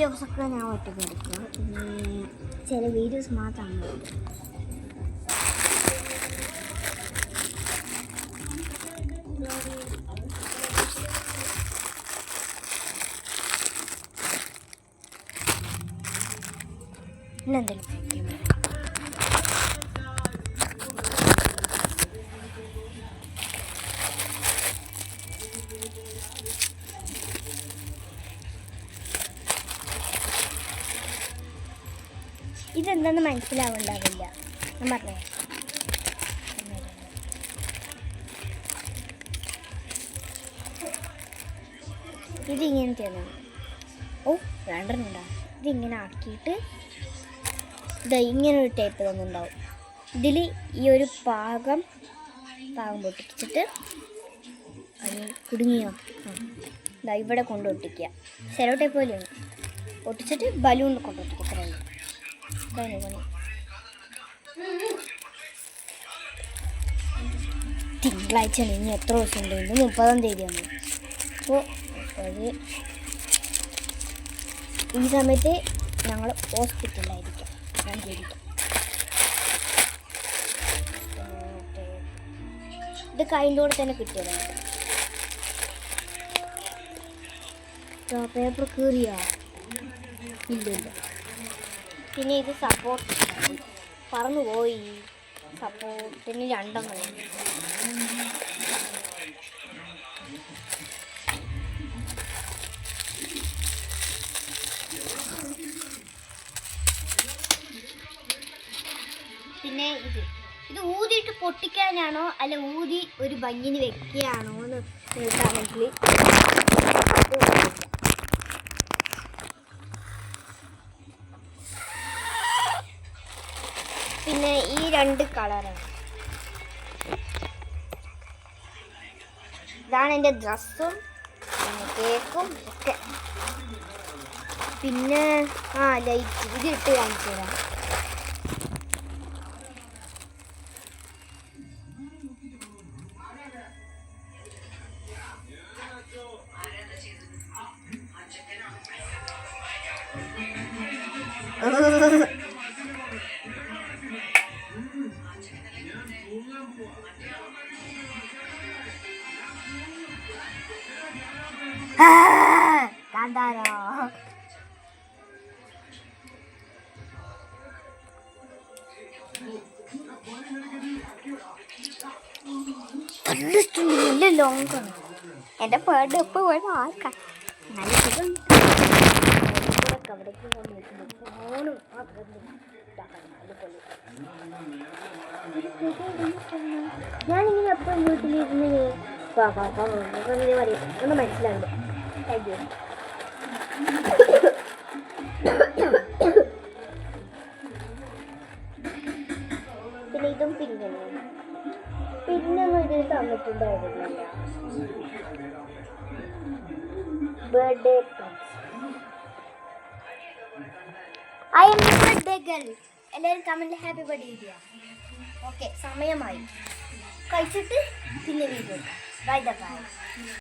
വീഡിയോസൊക്കെ ഞാൻ ഒറ്റയ്ക്ക് എടുക്കുക. ചില വീഡിയോസ് മാത്രമാണ് ഇന്നെന്തെങ്കിലും ഇതെന്താന്ന് മനസ്സിലാവുണ്ടാവില്ല. ഞാൻ പറഞ്ഞേ ഇതിങ്ങനത്തെയാണ്. ഓ രണ്ടെണ്ണുണ്ടാവും. ഇതിങ്ങനെ ആക്കിയിട്ട് ഇങ്ങനെ ഒരു ടൈപ്പ് തന്നുണ്ടാവും. ഇതിൽ ഈ ഒരു പാകം പൊട്ടിച്ചിട്ട് അത് കുടുങ്ങിയോ ഇവിടെ കൊണ്ടൊട്ടിക്കുക. സെലോ ടൈപ്പ് പോലെയാണ്. ഒട്ടിച്ചിട്ട് ബലൂൺ കൊണ്ടൊട്ടിക്കുക. അത്രയുള്ളൂ. ഇതാണ് പണി. തിങ്കളാഴ്ച ഇനി എത്ര ദിവസം ഉണ്ട്? ഇന്ന് 30-ാം തീയതിയാണ്. അപ്പോൾ അത് ഈ സമയത്ത് ഞങ്ങൾ ഹോസ്പിറ്റലിലായിരിക്കാം. ഞാൻ ജീവിക്കാം. ഇത് കൈൻ്റെ തന്നെ കിട്ടിയതാണ്. പേപ്പർ കീറിയാ? ഇല്ല. പിന്നെ ഇത് സപ്പോർട്ട് പറന്നു പോയി. സപ്പോർട്ടിന് 2 പിന്നെ ഇത് ഊതിയിട്ട് പൊട്ടിക്കാനാണോ അല്ല ഊതി ഒരു ഭംഗിന് വെക്കുകയാണോ എന്ന് കമൻറ്റിൽ. പിന്നെ ഈ 2 കളറാണ്. ഇതാണ് എൻ്റെ ഡ്രസ്സും പിന്നെ കേക്കും ഒക്കെ. പിന്നെ ലൈറ്റ് ഇത് ഇട്ട് കാണിച്ചു തരാം. കാന്താരോ നല്ല ലോങ്ങാണ്. എൻ്റെ പേരുടെ ഉപ്പ് പോയത് ആർക്കാണ് നല്ല സുഖം. ഫോണും ഞാനിങ്ങനെ എപ്പോഴും വീട്ടിലിരുന്ന് പറയും ഒന്നും മനസ്സിലാവില്ല. പിന്നെ ഇതും പിന്നൊന്നും ഇതിൽ തന്നിട്ടുണ്ടായിരുന്നില്ല. Birthday I am birthday girl. എല്ലാവരും കമൻറ്റിൽ ഹാപ്പി ബർത്ത്ഡേ ചെയ്യുക. ഓക്കെ, സമയമായി. കഴിച്ചിട്ട് പിന്നെ വീഡിയോ. Bye bye.